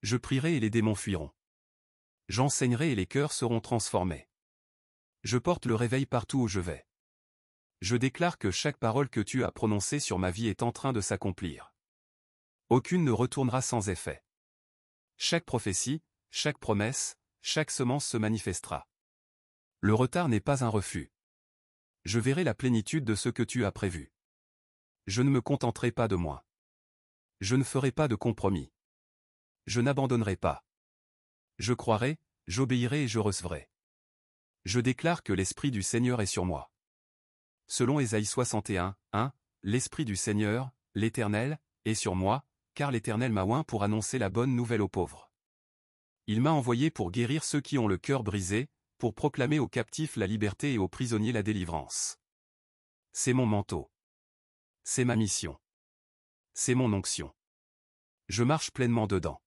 Je prierai et les démons fuiront. J'enseignerai et les cœurs seront transformés. Je porte le réveil partout où je vais. Je déclare que chaque parole que tu as prononcée sur ma vie est en train de s'accomplir. Aucune ne retournera sans effet. Chaque prophétie, chaque promesse, chaque semence se manifestera. Le retard n'est pas un refus. Je verrai la plénitude de ce que tu as prévu. Je ne me contenterai pas de moi. Je ne ferai pas de compromis. Je n'abandonnerai pas. Je croirai, j'obéirai et je recevrai. Je déclare que l'Esprit du Seigneur est sur moi. Selon Ésaïe 61, 1, l'Esprit du Seigneur, l'Éternel, est sur moi, car l'Éternel m'a oint pour annoncer la bonne nouvelle aux pauvres. Il m'a envoyé pour guérir ceux qui ont le cœur brisé, pour proclamer aux captifs la liberté et aux prisonniers la délivrance. C'est mon manteau. C'est ma mission. C'est mon onction. Je marche pleinement dedans.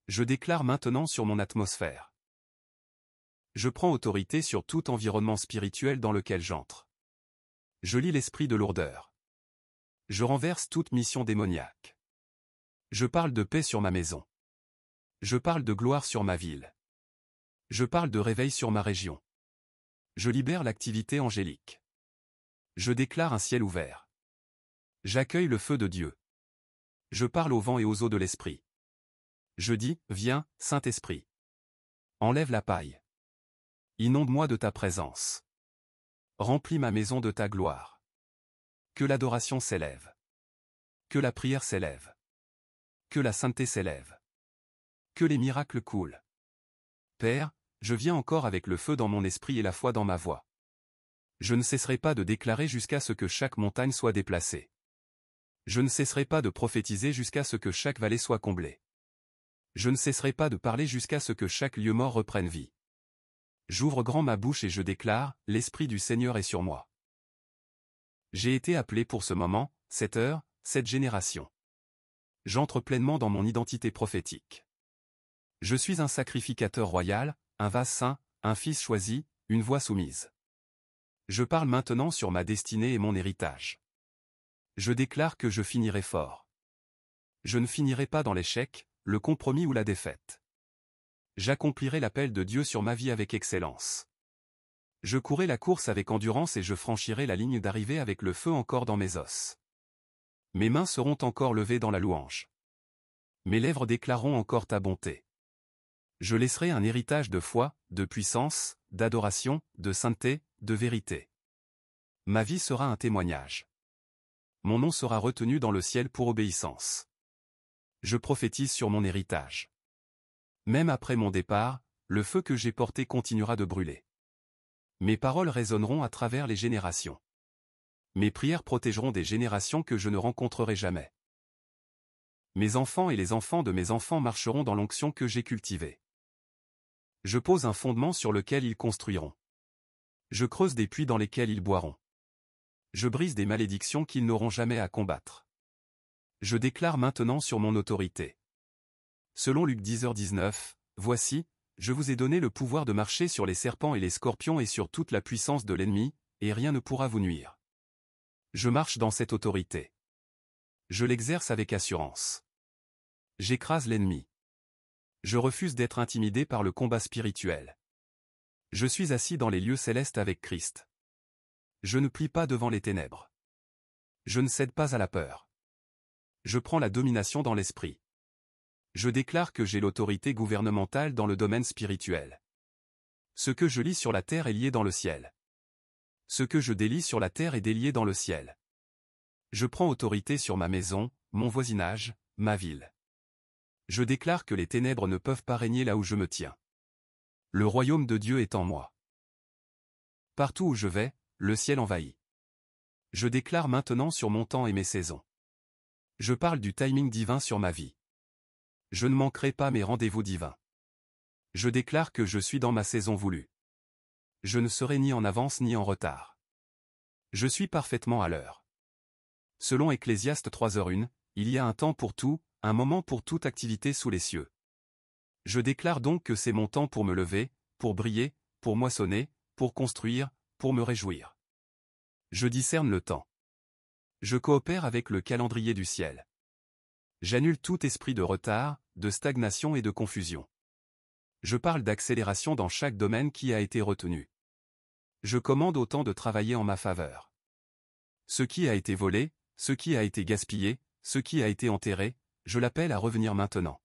Je déclare maintenant sur mon atmosphère. Je prends autorité sur tout environnement spirituel dans lequel j'entre. Je lis l'esprit de lourdeur. Je renverse toute mission démoniaque. Je parle de paix sur ma maison. Je parle de gloire sur ma ville. Je parle de réveil sur ma région. Je libère l'activité angélique. Je déclare un ciel ouvert. J'accueille le feu de Dieu. Je parle au vent et aux eaux de l'esprit. Je dis, viens, Saint-Esprit. Enlève la paille. Inonde-moi de ta présence. Remplis ma maison de ta gloire. Que l'adoration s'élève. Que la prière s'élève. Que la sainteté s'élève. Que les miracles coulent. Père, je viens encore avec le feu dans mon esprit et la foi dans ma voix. Je ne cesserai pas de déclarer jusqu'à ce que chaque montagne soit déplacée. Je ne cesserai pas de prophétiser jusqu'à ce que chaque vallée soit comblée. Je ne cesserai pas de parler jusqu'à ce que chaque lieu mort reprenne vie. J'ouvre grand ma bouche et je déclare, l'Esprit du Seigneur est sur moi. J'ai été appelé pour ce moment, cette heure, cette génération. J'entre pleinement dans mon identité prophétique. Je suis un sacrificateur royal, un vase saint, un fils choisi, une voix soumise. Je parle maintenant sur ma destinée et mon héritage. Je déclare que je finirai fort. Je ne finirai pas dans l'échec, le compromis ou la défaite. J'accomplirai l'appel de Dieu sur ma vie avec excellence. Je courrai la course avec endurance et je franchirai la ligne d'arrivée avec le feu encore dans mes os. Mes mains seront encore levées dans la louange. Mes lèvres déclareront encore ta bonté. Je laisserai un héritage de foi, de puissance, d'adoration, de sainteté, de vérité. Ma vie sera un témoignage. Mon nom sera retenu dans le ciel pour obéissance. Je prophétise sur mon héritage. Même après mon départ, le feu que j'ai porté continuera de brûler. Mes paroles résonneront à travers les générations. Mes prières protégeront des générations que je ne rencontrerai jamais. Mes enfants et les enfants de mes enfants marcheront dans l'onction que j'ai cultivée. Je pose un fondement sur lequel ils construiront. Je creuse des puits dans lesquels ils boiront. Je brise des malédictions qu'ils n'auront jamais à combattre. Je déclare maintenant sur mon autorité. Selon Luc 10h19, voici, je vous ai donné le pouvoir de marcher sur les serpents et les scorpions et sur toute la puissance de l'ennemi, et rien ne pourra vous nuire. Je marche dans cette autorité. Je l'exerce avec assurance. J'écrase l'ennemi. Je refuse d'être intimidé par le combat spirituel. Je suis assis dans les lieux célestes avec Christ. Je ne plie pas devant les ténèbres. Je ne cède pas à la peur. Je prends la domination dans l'esprit. Je déclare que j'ai l'autorité gouvernementale dans le domaine spirituel. Ce que je lis sur la terre est lié dans le ciel. Ce que je délie sur la terre est délié dans le ciel. Je prends autorité sur ma maison, mon voisinage, ma ville. Je déclare que les ténèbres ne peuvent pas régner là où je me tiens. Le royaume de Dieu est en moi. Partout où je vais, le ciel envahit. Je déclare maintenant sur mon temps et mes saisons. Je parle du timing divin sur ma vie. Je ne manquerai pas mes rendez-vous divins. Je déclare que je suis dans ma saison voulue. Je ne serai ni en avance ni en retard. Je suis parfaitement à l'heure. Selon Ecclésiaste 3h1, il y a un temps pour tout, un moment pour toute activité sous les cieux. Je déclare donc que c'est mon temps pour me lever, pour briller, pour moissonner, pour construire, pour me réjouir. Je discerne le temps. Je coopère avec le calendrier du ciel. J'annule tout esprit de retard, de stagnation et de confusion. Je parle d'accélération dans chaque domaine qui a été retenu. Je commande au temps de travailler en ma faveur. Ce qui a été volé, ce qui a été gaspillé, ce qui a été enterré, je l'appelle à revenir maintenant.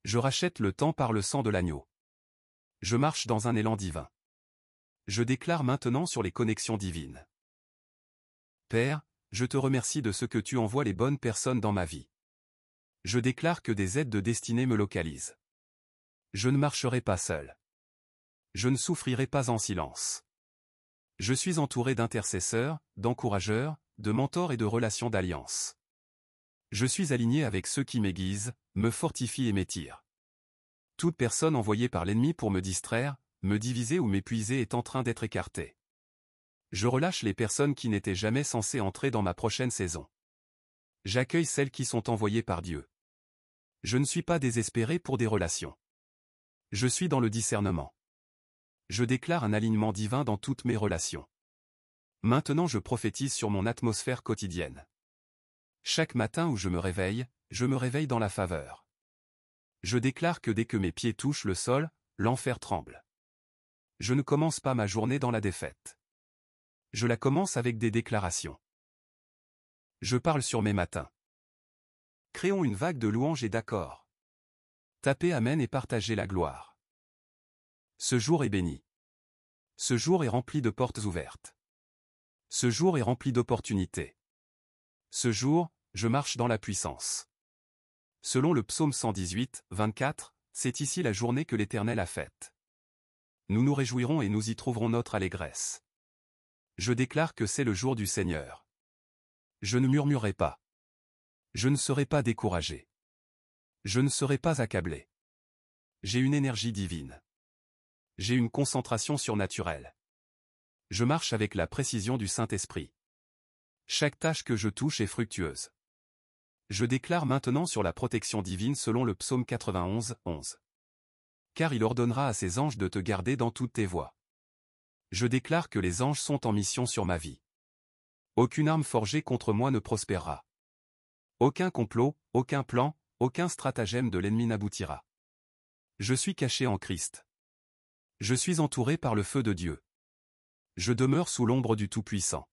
Je rachète le temps par le sang de l'agneau. Je marche dans un élan divin. Je déclare maintenant sur les connexions divines. Père, je te remercie de ce que tu envoies les bonnes personnes dans ma vie. Je déclare que des aides de destinée me localisent. Je ne marcherai pas seul. Je ne souffrirai pas en silence. Je suis entouré d'intercesseurs, d'encourageurs, de mentors et de relations d'alliance. Je suis aligné avec ceux qui m'aiguisent, me fortifient et m'étirent. Toute personne envoyée par l'ennemi pour me distraire, me diviser ou m'épuiser est en train d'être écartée. Je relâche les personnes qui n'étaient jamais censées entrer dans ma prochaine saison. J'accueille celles qui sont envoyées par Dieu. Je ne suis pas désespéré pour des relations. Je suis dans le discernement. Je déclare un alignement divin dans toutes mes relations. Maintenant je prophétise sur mon atmosphère quotidienne. Chaque matin où je me réveille dans la faveur. Je déclare que dès que mes pieds touchent le sol, l'enfer tremble. Je ne commence pas ma journée dans la défaite. Je la commence avec des déclarations. Je parle sur mes matins. Créons une vague de louanges et d'accords. Tapez Amen et partagez la gloire. Ce jour est béni. Ce jour est rempli de portes ouvertes. Ce jour est rempli d'opportunités. Ce jour, je marche dans la puissance. Selon le psaume 118, 24, c'est ici la journée que l'Éternel a faite. Nous nous réjouirons et nous y trouverons notre allégresse. Je déclare que c'est le jour du Seigneur. Je ne murmurerai pas. Je ne serai pas découragé. Je ne serai pas accablé. J'ai une énergie divine. J'ai une concentration surnaturelle. Je marche avec la précision du Saint-Esprit. Chaque tâche que je touche est fructueuse. Je déclare maintenant sur la protection divine selon le psaume 91, 11. Car il ordonnera à ses anges de te garder dans toutes tes voies. Je déclare que les anges sont en mission sur ma vie. Aucune arme forgée contre moi ne prospérera. Aucun complot, aucun plan, aucun stratagème de l'ennemi n'aboutira. Je suis caché en Christ. Je suis entouré par le feu de Dieu. Je demeure sous l'ombre du Tout-Puissant.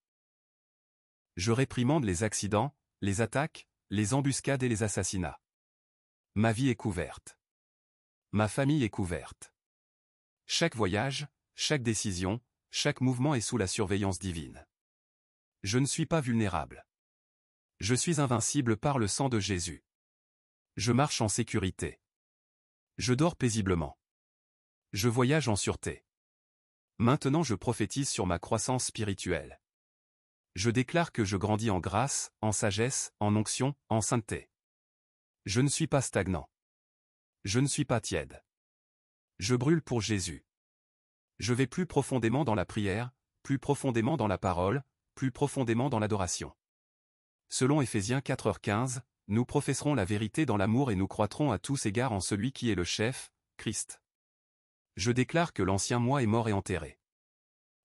Je réprimande les accidents, les attaques, les embuscades et les assassinats. Ma vie est couverte. Ma famille est couverte. Chaque voyage, chaque décision, chaque mouvement est sous la surveillance divine. Je ne suis pas vulnérable. Je suis invincible par le sang de Jésus. Je marche en sécurité. Je dors paisiblement. Je voyage en sûreté. Maintenant je prophétise sur ma croissance spirituelle. Je déclare que je grandis en grâce, en sagesse, en onction, en sainteté. Je ne suis pas stagnant. Je ne suis pas tiède. Je brûle pour Jésus. Je vais plus profondément dans la prière, plus profondément dans la parole, plus profondément dans l'adoration. Selon Éphésiens 4h15, nous professerons la vérité dans l'amour et nous croîtrons à tous égards en celui qui est le chef, Christ. Je déclare que l'ancien moi est mort et enterré.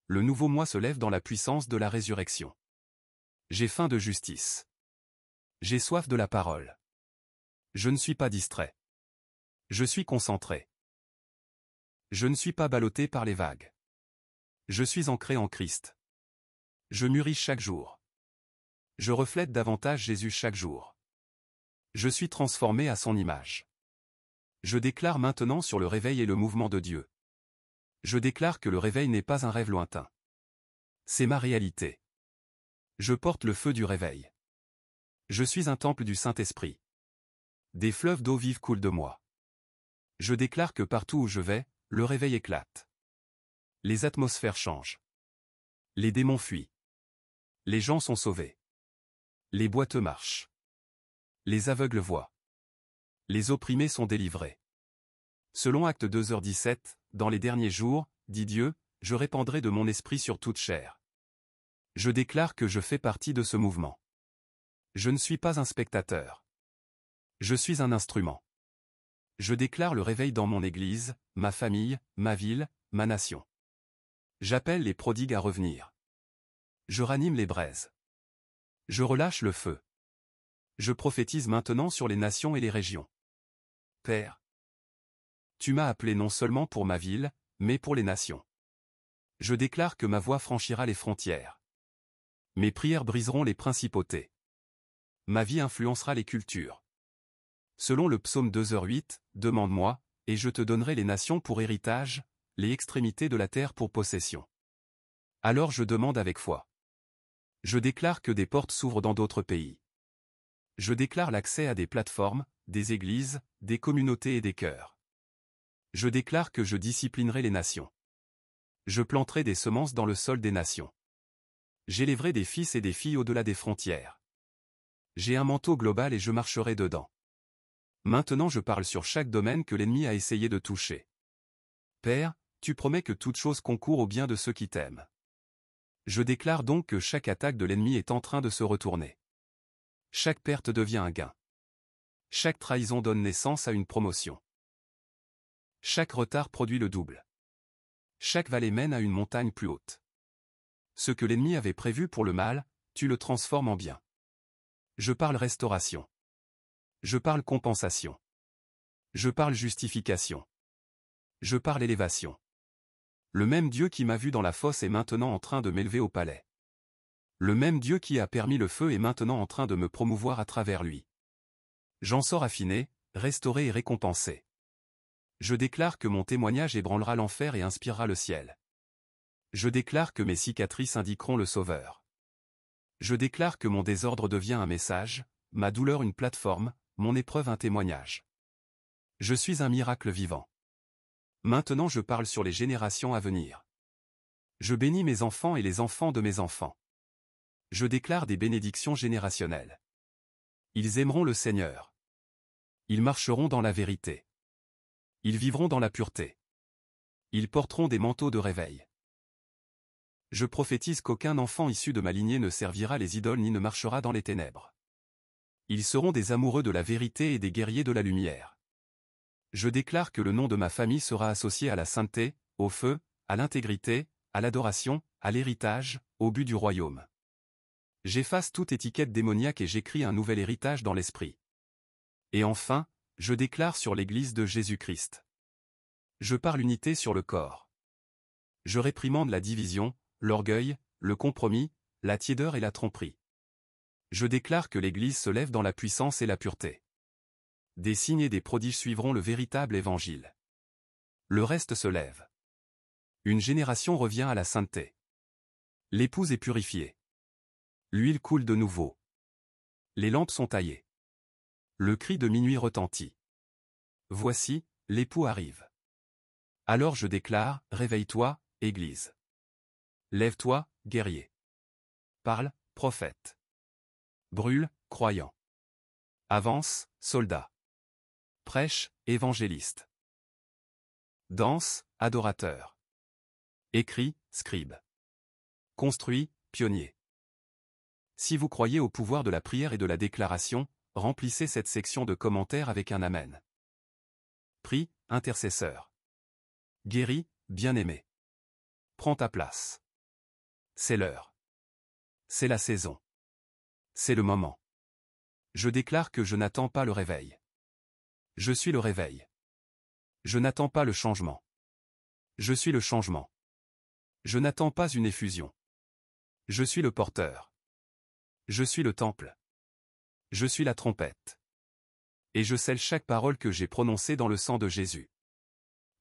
Le nouveau moi se lève dans la puissance de la résurrection. J'ai faim de justice. J'ai soif de la parole. Je ne suis pas distrait. Je suis concentré. Je ne suis pas ballotté par les vagues. Je suis ancré en Christ. Je mûris chaque jour. Je reflète davantage Jésus chaque jour. Je suis transformé à son image. Je déclare maintenant sur le réveil et le mouvement de Dieu. Je déclare que le réveil n'est pas un rêve lointain. C'est ma réalité. Je porte le feu du réveil. Je suis un temple du Saint-Esprit. Des fleuves d'eau vive coulent de moi. Je déclare que partout où je vais, le réveil éclate. Les atmosphères changent. Les démons fuient. Les gens sont sauvés. Les boiteux marchent. Les aveugles voient. Les opprimés sont délivrés. Selon Actes 2h17, dans les derniers jours, dit Dieu, je répandrai de mon esprit sur toute chair. Je déclare que je fais partie de ce mouvement. Je ne suis pas un spectateur. Je suis un instrument. Je déclare le réveil dans mon église, ma famille, ma ville, ma nation. J'appelle les prodigues à revenir. Je ranime les braises. Je relâche le feu. Je prophétise maintenant sur les nations et les régions. Père. Tu m'as appelé non seulement pour ma ville, mais pour les nations. Je déclare que ma voix franchira les frontières. Mes prières briseront les principautés. Ma vie influencera les cultures. Selon le psaume 2h8, demande-moi, et je te donnerai les nations pour héritage, les extrémités de la terre pour possession. Alors je demande avec foi. Je déclare que des portes s'ouvrent dans d'autres pays. Je déclare l'accès à des plateformes, des églises, des communautés et des cœurs. Je déclare que je disciplinerai les nations. Je planterai des semences dans le sol des nations. J'élèverai des fils et des filles au-delà des frontières. J'ai un manteau global et je marcherai dedans. Maintenant je parle sur chaque domaine que l'ennemi a essayé de toucher. Père, tu promets que toute chose concourt au bien de ceux qui t'aiment. Je déclare donc que chaque attaque de l'ennemi est en train de se retourner. Chaque perte devient un gain. Chaque trahison donne naissance à une promotion. Chaque retard produit le double. Chaque vallée mène à une montagne plus haute. Ce que l'ennemi avait prévu pour le mal, tu le transformes en bien. Je parle restauration. Je parle compensation. Je parle justification. Je parle élévation. Le même Dieu qui m'a vu dans la fosse est maintenant en train de m'élever au palais. Le même Dieu qui a permis le feu est maintenant en train de me promouvoir à travers lui. J'en sors affiné, restauré et récompensé. Je déclare que mon témoignage ébranlera l'enfer et inspirera le ciel. Je déclare que mes cicatrices indiqueront le Sauveur. Je déclare que mon désordre devient un message, ma douleur une plateforme, mon épreuve un témoignage. Je suis un miracle vivant. Maintenant je parle sur les générations à venir. Je bénis mes enfants et les enfants de mes enfants. Je déclare des bénédictions générationnelles. Ils aimeront le Seigneur. Ils marcheront dans la vérité. Ils vivront dans la pureté. Ils porteront des manteaux de réveil. Je prophétise qu'aucun enfant issu de ma lignée ne servira les idoles ni ne marchera dans les ténèbres. Ils seront des amoureux de la vérité et des guerriers de la lumière. Je déclare que le nom de ma famille sera associé à la sainteté, au feu, à l'intégrité, à l'adoration, à l'héritage, au but du royaume. J'efface toute étiquette démoniaque et j'écris un nouvel héritage dans l'esprit. Et enfin, je déclare sur l'Église de Jésus-Christ. Je parle unité sur le corps. Je réprimande la division, l'orgueil, le compromis, la tiédeur et la tromperie. Je déclare que l'Église se lève dans la puissance et la pureté. Des signes et des prodiges suivront le véritable évangile. Le reste se lève. Une génération revient à la sainteté. L'épouse est purifiée. L'huile coule de nouveau. Les lampes sont taillées. Le cri de minuit retentit. Voici, l'époux arrive. Alors je déclare, réveille-toi, Église. Lève-toi, guerrier. Parle, prophète. Brûle, croyant. Avance, soldat. Prêche, évangéliste. Danse, adorateur. Écrit, scribe. Construit, pionnier. Si vous croyez au pouvoir de la prière et de la déclaration, remplissez cette section de commentaires avec un amen. Prie, intercesseur. Guéri, bien-aimé. Prends ta place. C'est l'heure. C'est la saison. C'est le moment. Je déclare que je n'attends pas le réveil. Je suis le réveil. Je n'attends pas le changement. Je suis le changement. Je n'attends pas une effusion. Je suis le porteur. Je suis le temple. Je suis la trompette. Et je scelle chaque parole que j'ai prononcée dans le sang de Jésus.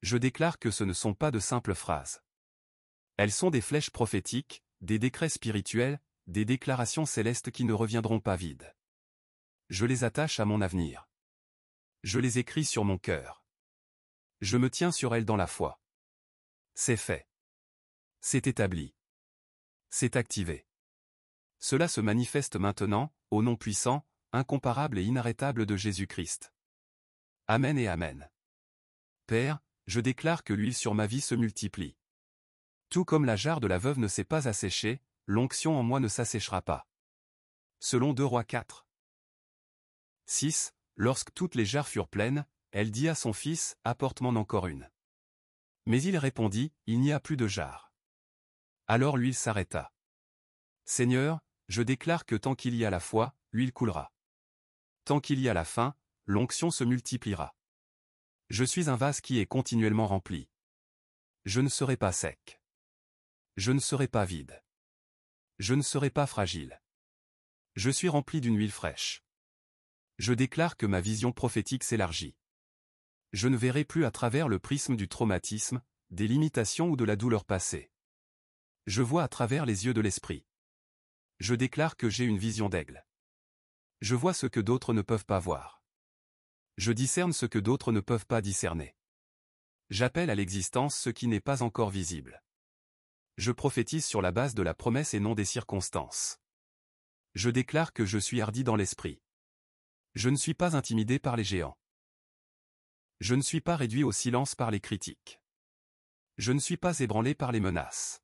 Je déclare que ce ne sont pas de simples phrases. Elles sont des flèches prophétiques, des décrets spirituels, des déclarations célestes qui ne reviendront pas vides. Je les attache à mon avenir. Je les écris sur mon cœur. Je me tiens sur elles dans la foi. C'est fait. C'est établi. C'est activé. Cela se manifeste maintenant, au nom puissant, incomparable et inarrêtable de Jésus-Christ. Amen et Amen. Père, je déclare que l'huile sur ma vie se multiplie. Tout comme la jarre de la veuve ne s'est pas asséchée, l'onction en moi ne s'asséchera pas. Selon 2 Rois 4. 6. Lorsque toutes les jarres furent pleines, elle dit à son fils, apporte-m'en encore une. Mais il répondit, il n'y a plus de jarre. Alors l'huile s'arrêta. Seigneur, je déclare que tant qu'il y a la foi, l'huile coulera. Tant qu'il y a la faim, l'onction se multipliera. Je suis un vase qui est continuellement rempli. Je ne serai pas sec. Je ne serai pas vide. Je ne serai pas fragile. Je suis rempli d'une huile fraîche. Je déclare que ma vision prophétique s'élargit. Je ne verrai plus à travers le prisme du traumatisme, des limitations ou de la douleur passée. Je vois à travers les yeux de l'esprit. Je déclare que j'ai une vision d'aigle. Je vois ce que d'autres ne peuvent pas voir. Je discerne ce que d'autres ne peuvent pas discerner. J'appelle à l'existence ce qui n'est pas encore visible. Je prophétise sur la base de la promesse et non des circonstances. Je déclare que je suis hardi dans l'esprit. Je ne suis pas intimidé par les géants. Je ne suis pas réduit au silence par les critiques. Je ne suis pas ébranlé par les menaces.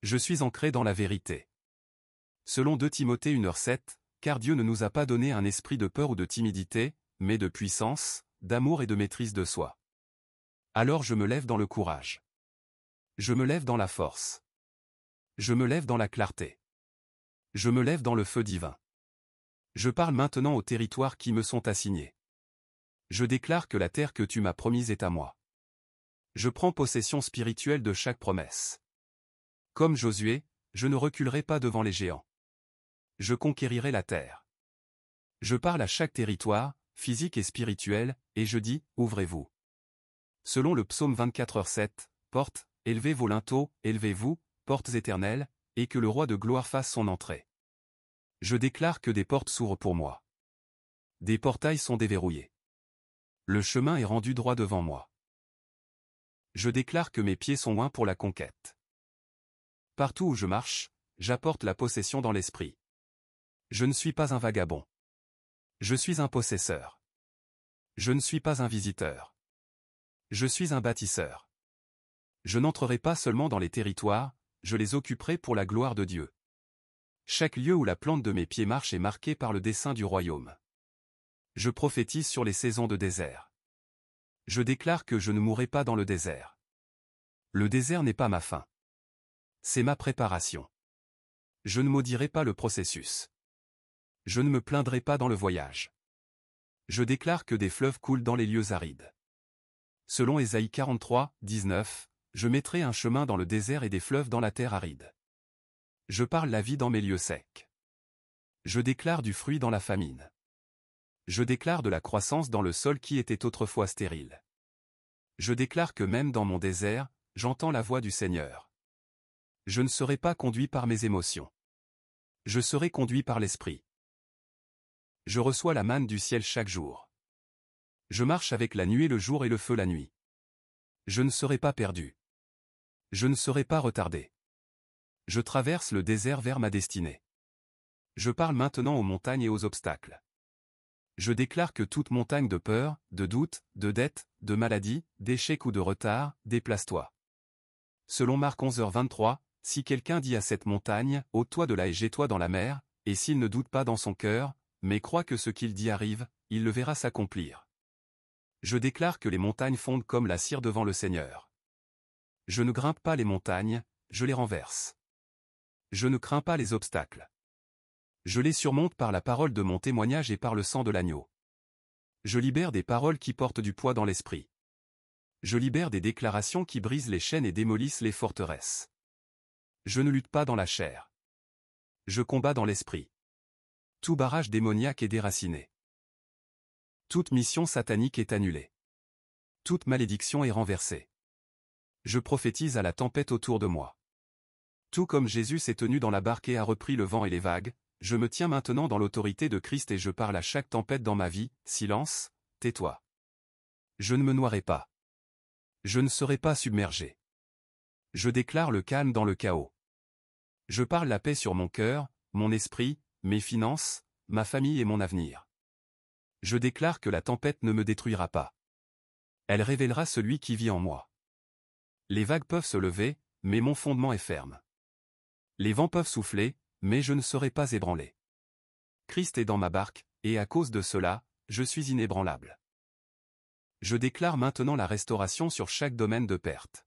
Je suis ancré dans la vérité. Selon 2 Timothée 1h7, car Dieu ne nous a pas donné un esprit de peur ou de timidité, mais de puissance, d'amour et de maîtrise de soi. Alors je me lève dans le courage. Je me lève dans la force. Je me lève dans la clarté. Je me lève dans le feu divin. Je parle maintenant aux territoires qui me sont assignés. Je déclare que la terre que tu m'as promise est à moi. Je prends possession spirituelle de chaque promesse. Comme Josué, je ne reculerai pas devant les géants. Je conquérirai la terre. Je parle à chaque territoire, physique et spirituel, et je dis, ouvrez-vous. Selon le psaume 24h7, portes, élevez vos linteaux, élevez-vous, portes éternelles, et que le roi de gloire fasse son entrée. Je déclare que des portes s'ouvrent pour moi. Des portails sont déverrouillés. Le chemin est rendu droit devant moi. Je déclare que mes pieds sont oints pour la conquête. Partout où je marche, j'apporte la possession dans l'esprit. Je ne suis pas un vagabond. Je suis un possesseur. Je ne suis pas un visiteur. Je suis un bâtisseur. Je n'entrerai pas seulement dans les territoires, je les occuperai pour la gloire de Dieu. Chaque lieu où la plante de mes pieds marche est marqué par le dessein du royaume. Je prophétise sur les saisons de désert. Je déclare que je ne mourrai pas dans le désert. Le désert n'est pas ma fin. C'est ma préparation. Je ne maudirai pas le processus. Je ne me plaindrai pas dans le voyage. Je déclare que des fleuves coulent dans les lieux arides. Selon Ésaïe 43, 19, je mettrai un chemin dans le désert et des fleuves dans la terre aride. Je parle la vie dans mes lieux secs. Je déclare du fruit dans la famine. Je déclare de la croissance dans le sol qui était autrefois stérile. Je déclare que même dans mon désert, j'entends la voix du Seigneur. Je ne serai pas conduit par mes émotions. Je serai conduit par l'Esprit. Je reçois la manne du ciel chaque jour. Je marche avec la nuée le jour et le feu la nuit. Je ne serai pas perdu. Je ne serai pas retardé. Je traverse le désert vers ma destinée. Je parle maintenant aux montagnes et aux obstacles. Je déclare que toute montagne de peur, de doute, de dette, de maladie, d'échec ou de retard, déplace-toi. Selon Marc 11h23, si quelqu'un dit à cette montagne, ôte-toi de là et jette-toi dans la mer, et s'il ne doute pas dans son cœur, mais croit que ce qu'il dit arrive, il le verra s'accomplir. Je déclare que les montagnes fondent comme la cire devant le Seigneur. Je ne grimpe pas les montagnes, je les renverse. Je ne crains pas les obstacles. Je les surmonte par la parole de mon témoignage et par le sang de l'agneau. Je libère des paroles qui portent du poids dans l'esprit. Je libère des déclarations qui brisent les chaînes et démolissent les forteresses. Je ne lutte pas dans la chair. Je combats dans l'esprit. Tout barrage démoniaque est déraciné. Toute mission satanique est annulée. Toute malédiction est renversée. Je prophétise à la tempête autour de moi. Tout comme Jésus s'est tenu dans la barque et a repris le vent et les vagues, je me tiens maintenant dans l'autorité de Christ et je parle à chaque tempête dans ma vie, silence, tais-toi. Je ne me noierai pas. Je ne serai pas submergé. Je déclare le calme dans le chaos. Je parle la paix sur mon cœur, mon esprit, mes finances, ma famille et mon avenir. Je déclare que la tempête ne me détruira pas. Elle révélera celui qui vit en moi. Les vagues peuvent se lever, mais mon fondement est ferme. Les vents peuvent souffler, mais je ne serai pas ébranlé. Christ est dans ma barque, et à cause de cela, je suis inébranlable. Je déclare maintenant la restauration sur chaque domaine de perte.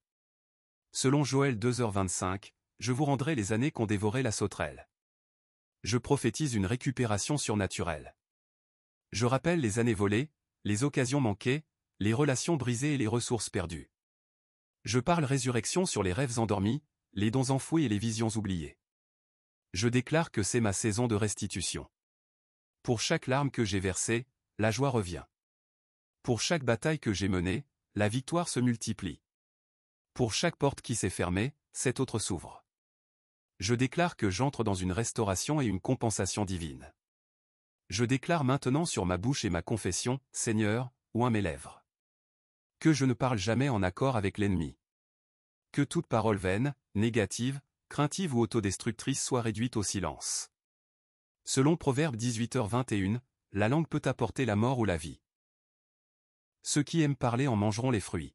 Selon Joël 2h25, je vous rendrai les années qu'ont dévoré la sauterelle. Je prophétise une récupération surnaturelle. Je rappelle les années volées, les occasions manquées, les relations brisées et les ressources perdues. Je parle résurrection sur les rêves endormis, les dons enfouis et les visions oubliées. Je déclare que c'est ma saison de restitution. Pour chaque larme que j'ai versée, la joie revient. Pour chaque bataille que j'ai menée, la victoire se multiplie. Pour chaque porte qui s'est fermée, cette autre s'ouvre. Je déclare que j'entre dans une restauration et une compensation divine. Je déclare maintenant sur ma bouche et ma confession, Seigneur, oint mes lèvres. Que je ne parle jamais en accord avec l'ennemi. Que toute parole vaine, négative, craintive ou autodestructrice soit réduite au silence. Selon Proverbe 18h21, la langue peut apporter la mort ou la vie. Ceux qui aiment parler en mangeront les fruits.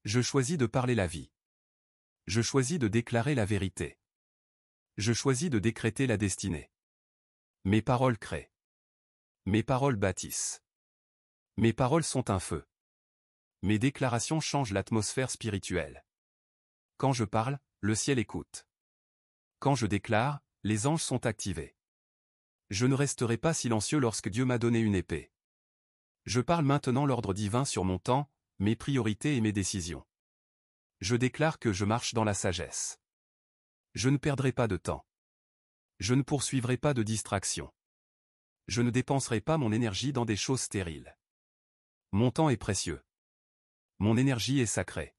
Je choisis de parler la vie. Je choisis de déclarer la vérité. Je choisis de décréter la destinée. Mes paroles créent. Mes paroles bâtissent. Mes paroles sont un feu. Mes déclarations changent l'atmosphère spirituelle. Quand je parle, le ciel écoute. Quand je déclare, les anges sont activés. Je ne resterai pas silencieux lorsque Dieu m'a donné une épée. Je parle maintenant l'ordre divin sur mon temps, mes priorités et mes décisions. Je déclare que je marche dans la sagesse. Je ne perdrai pas de temps. Je ne poursuivrai pas de distraction. Je ne dépenserai pas mon énergie dans des choses stériles. Mon temps est précieux. Mon énergie est sacrée.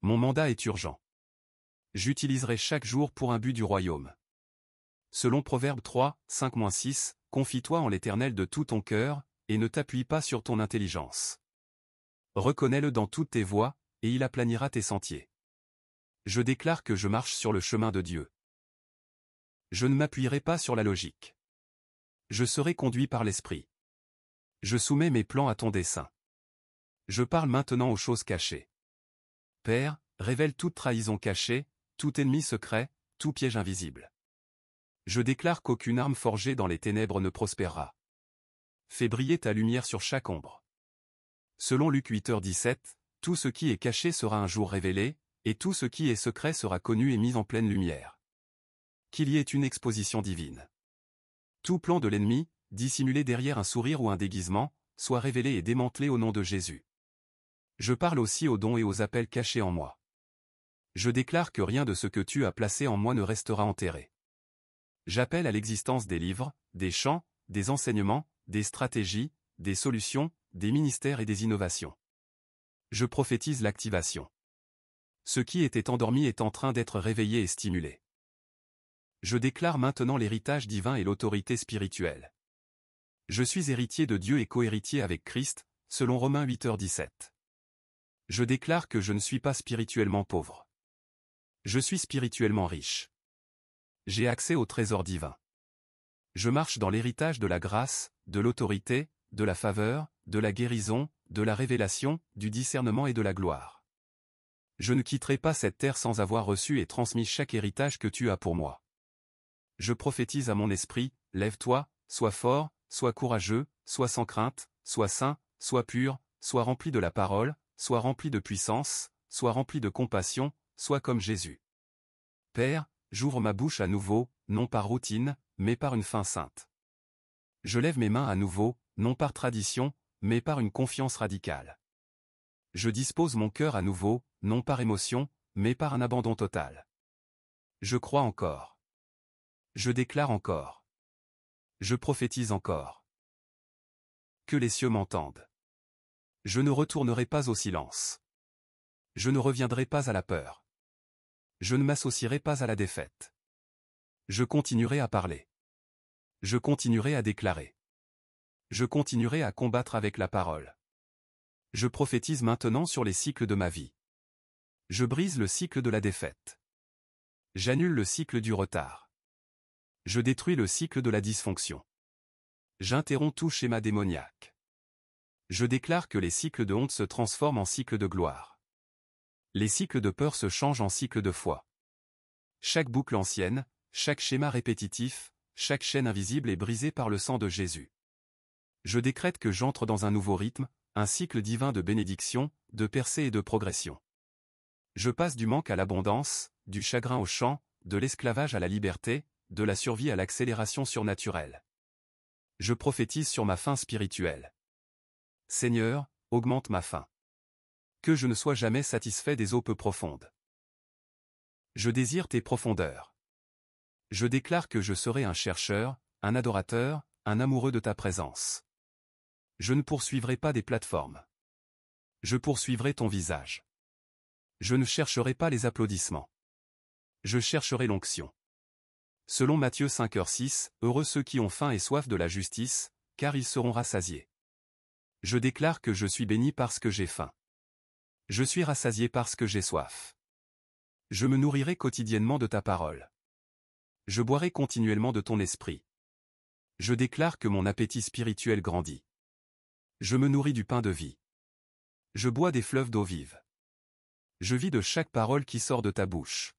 Mon mandat est urgent. J'utiliserai chaque jour pour un but du royaume. Selon Proverbe 3, 5-6, confie-toi en l'Éternel de tout ton cœur, et ne t'appuie pas sur ton intelligence. Reconnais-le dans toutes tes voies, et il aplanira tes sentiers. Je déclare que je marche sur le chemin de Dieu. Je ne m'appuierai pas sur la logique. Je serai conduit par l'Esprit. Je soumets mes plans à ton dessein. Je parle maintenant aux choses cachées. Père, révèle toute trahison cachée, tout ennemi secret, tout piège invisible. Je déclare qu'aucune arme forgée dans les ténèbres ne prospérera. Fais briller ta lumière sur chaque ombre. Selon Luc 8h17, tout ce qui est caché sera un jour révélé, et tout ce qui est secret sera connu et mis en pleine lumière. Qu'il y ait une exposition divine. Tout plan de l'ennemi, dissimulé derrière un sourire ou un déguisement, soit révélé et démantelé au nom de Jésus. Je parle aussi aux dons et aux appels cachés en moi. Je déclare que rien de ce que tu as placé en moi ne restera enterré. J'appelle à l'existence des livres, des chants, des enseignements, des stratégies, des solutions, des ministères et des innovations. Je prophétise l'activation. Ce qui était endormi est en train d'être réveillé et stimulé. Je déclare maintenant l'héritage divin et l'autorité spirituelle. Je suis héritier de Dieu et cohéritier avec Christ, selon Romains 8h17. Je déclare que je ne suis pas spirituellement pauvre. Je suis spirituellement riche. J'ai accès au trésor divin. Je marche dans l'héritage de la grâce, de l'autorité, de la faveur, de la guérison, de la révélation, du discernement et de la gloire. Je ne quitterai pas cette terre sans avoir reçu et transmis chaque héritage que tu as pour moi. Je prophétise à mon esprit, lève-toi, sois fort, sois courageux, sois sans crainte, sois saint, sois pur, sois rempli de la parole, sois rempli de puissance, sois rempli de compassion, sois comme Jésus. Père, j'ouvre ma bouche à nouveau, non par routine, mais par une fin sainte. Je lève mes mains à nouveau, non par tradition, mais par une confiance radicale. Je dispose mon cœur à nouveau, non par émotion, mais par un abandon total. Je crois encore. Je déclare encore. Je prophétise encore. Que les cieux m'entendent. Je ne retournerai pas au silence. Je ne reviendrai pas à la peur. Je ne m'associerai pas à la défaite. Je continuerai à parler. Je continuerai à déclarer. Je continuerai à combattre avec la parole. Je prophétise maintenant sur les cycles de ma vie. Je brise le cycle de la défaite. J'annule le cycle du retard. Je détruis le cycle de la dysfonction. J'interromps tout schéma démoniaque. Je déclare que les cycles de honte se transforment en cycles de gloire. Les cycles de peur se changent en cycles de foi. Chaque boucle ancienne, chaque schéma répétitif, chaque chaîne invisible est brisée par le sang de Jésus. Je décrète que j'entre dans un nouveau rythme, un cycle divin de bénédiction, de percée et de progression. Je passe du manque à l'abondance, du chagrin au chant, de l'esclavage à la liberté, de la survie à l'accélération surnaturelle. Je prophétise sur ma fin spirituelle. Seigneur, augmente ma faim. Que je ne sois jamais satisfait des eaux peu profondes. Je désire tes profondeurs. Je déclare que je serai un chercheur, un adorateur, un amoureux de ta présence. Je ne poursuivrai pas des plateformes. Je poursuivrai ton visage. Je ne chercherai pas les applaudissements. Je chercherai l'onction. Selon Matthieu 5h6, heureux ceux qui ont faim et soif de la justice, car ils seront rassasiés. Je déclare que je suis béni parce que j'ai faim. Je suis rassasié parce que j'ai soif. Je me nourrirai quotidiennement de ta parole. Je boirai continuellement de ton esprit. Je déclare que mon appétit spirituel grandit. Je me nourris du pain de vie. Je bois des fleuves d'eau vive. Je vis de chaque parole qui sort de ta bouche.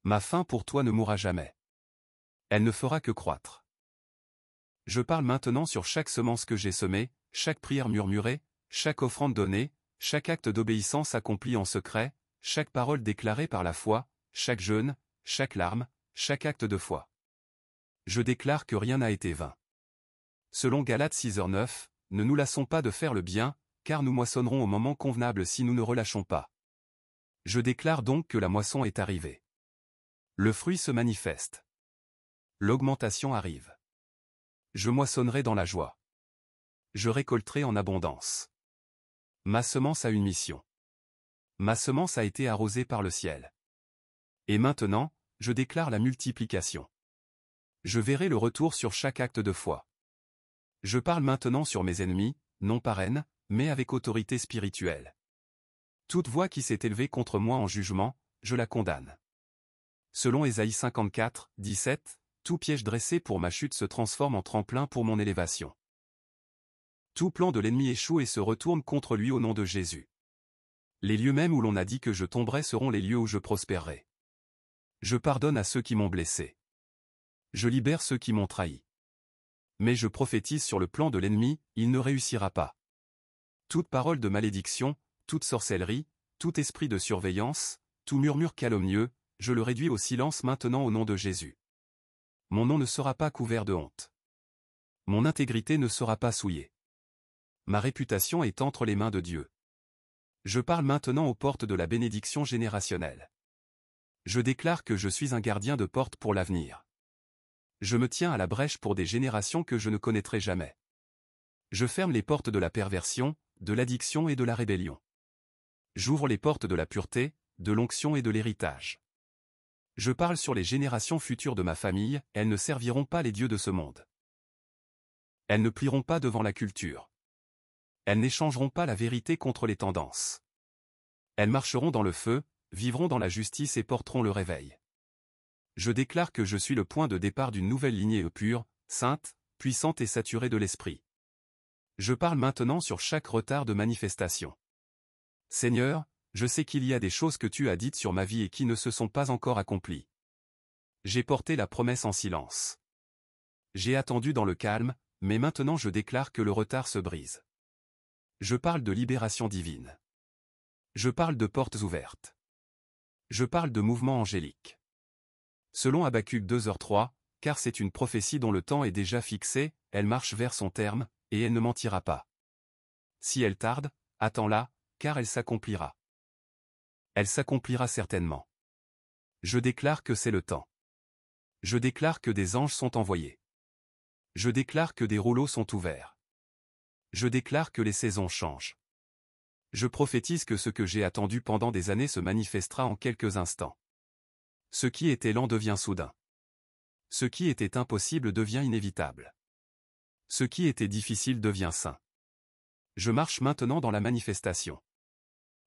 Ma faim pour toi ne mourra jamais. Elle ne fera que croître. Je parle maintenant sur chaque semence que j'ai semée, chaque prière murmurée, chaque offrande donnée, chaque acte d'obéissance accompli en secret, chaque parole déclarée par la foi, chaque jeûne, chaque larme, chaque acte de foi. Je déclare que rien n'a été vain. Selon Galates 6h9, ne nous lassons pas de faire le bien, car nous moissonnerons au moment convenable si nous ne relâchons pas. Je déclare donc que la moisson est arrivée. Le fruit se manifeste. L'augmentation arrive. Je moissonnerai dans la joie. Je récolterai en abondance. Ma semence a une mission. Ma semence a été arrosée par le ciel. Et maintenant, je déclare la multiplication. Je verrai le retour sur chaque acte de foi. Je parle maintenant sur mes ennemis, non par haine, mais avec autorité spirituelle. Toute voix qui s'est élevée contre moi en jugement, je la condamne. Selon Ésaïe 54, 17, tout piège dressé pour ma chute se transforme en tremplin pour mon élévation. Tout plan de l'ennemi échoue et se retourne contre lui au nom de Jésus. Les lieux mêmes où l'on a dit que je tomberais seront les lieux où je prospérerai. Je pardonne à ceux qui m'ont blessé. Je libère ceux qui m'ont trahi. Mais je prophétise sur le plan de l'ennemi, il ne réussira pas. Toute parole de malédiction, toute sorcellerie, tout esprit de surveillance, tout murmure calomnieux, je le réduis au silence maintenant au nom de Jésus. Mon nom ne sera pas couvert de honte. Mon intégrité ne sera pas souillée. Ma réputation est entre les mains de Dieu. Je parle maintenant aux portes de la bénédiction générationnelle. Je déclare que je suis un gardien de porte pour l'avenir. Je me tiens à la brèche pour des générations que je ne connaîtrai jamais. Je ferme les portes de la perversion, de l'addiction et de la rébellion. J'ouvre les portes de la pureté, de l'onction et de l'héritage. Je parle sur les générations futures de ma famille, elles ne serviront pas les dieux de ce monde. Elles ne plieront pas devant la culture. Elles n'échangeront pas la vérité contre les tendances. Elles marcheront dans le feu, vivront dans la justice et porteront le réveil. Je déclare que je suis le point de départ d'une nouvelle lignée pure, sainte, puissante et saturée de l'esprit. Je parle maintenant sur chaque retard de manifestation. Seigneur, je sais qu'il y a des choses que tu as dites sur ma vie et qui ne se sont pas encore accomplies. J'ai porté la promesse en silence. J'ai attendu dans le calme, mais maintenant je déclare que le retard se brise. Je parle de libération divine. Je parle de portes ouvertes. Je parle de mouvements angéliques. Selon Habacuc 2h3, car c'est une prophétie dont le temps est déjà fixé, elle marche vers son terme, et elle ne mentira pas. Si elle tarde, attends-la, car elle s'accomplira. Elle s'accomplira certainement. Je déclare que c'est le temps. Je déclare que des anges sont envoyés. Je déclare que des rouleaux sont ouverts. Je déclare que les saisons changent. Je prophétise que ce que j'ai attendu pendant des années se manifestera en quelques instants. Ce qui était lent devient soudain. Ce qui était impossible devient inévitable. Ce qui était difficile devient sain. Je marche maintenant dans la manifestation.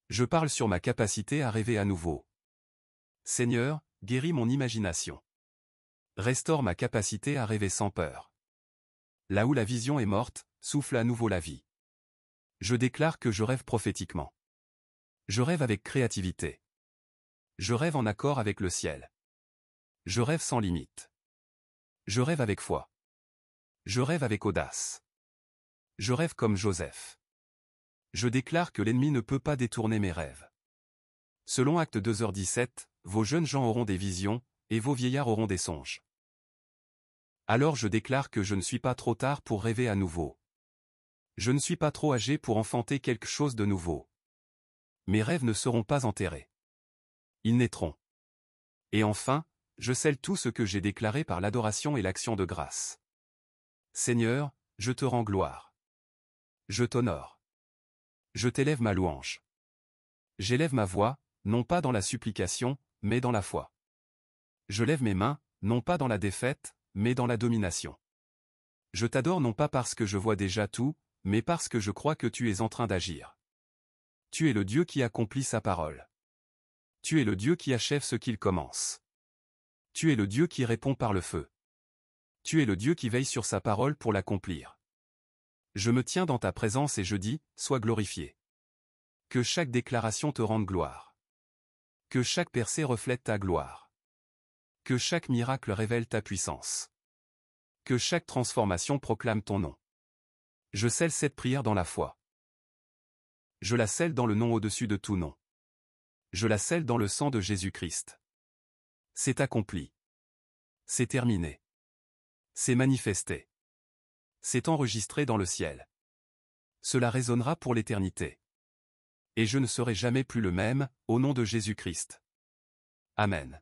Je parle sur ma capacité à rêver à nouveau. Seigneur, guéris mon imagination. Restaure ma capacité à rêver sans peur. Là où la vision est morte, souffle à nouveau la vie. Je déclare que je rêve prophétiquement. Je rêve avec créativité. Je rêve en accord avec le ciel. Je rêve sans limite. Je rêve avec foi. Je rêve avec audace. Je rêve comme Joseph. Je déclare que l'ennemi ne peut pas détourner mes rêves. Selon Actes 2h17, vos jeunes gens auront des visions, et vos vieillards auront des songes. Alors je déclare que je ne suis pas trop tard pour rêver à nouveau. Je ne suis pas trop âgé pour enfanter quelque chose de nouveau. Mes rêves ne seront pas enterrés. Ils naîtront. Et enfin, je scelle tout ce que j'ai déclaré par l'adoration et l'action de grâce. Seigneur, je te rends gloire. Je t'honore. Je t'élève ma louange. J'élève ma voix, non pas dans la supplication, mais dans la foi. Je lève mes mains, non pas dans la défaite, mais dans la domination. Je t'adore non pas parce que je vois déjà tout, mais parce que je crois que tu es en train d'agir. Tu es le Dieu qui accomplit sa parole. Tu es le Dieu qui achève ce qu'il commence. Tu es le Dieu qui répond par le feu. Tu es le Dieu qui veille sur sa parole pour l'accomplir. Je me tiens dans ta présence et je dis, sois glorifié. Que chaque déclaration te rende gloire. Que chaque percée reflète ta gloire. Que chaque miracle révèle ta puissance. Que chaque transformation proclame ton nom. Je scelle cette prière dans la foi. Je la scelle dans le nom au-dessus de tout nom. Je la scelle dans le sang de Jésus-Christ. C'est accompli. C'est terminé. C'est manifesté. C'est enregistré dans le ciel. Cela résonnera pour l'éternité. Et je ne serai jamais plus le même, au nom de Jésus-Christ. Amen.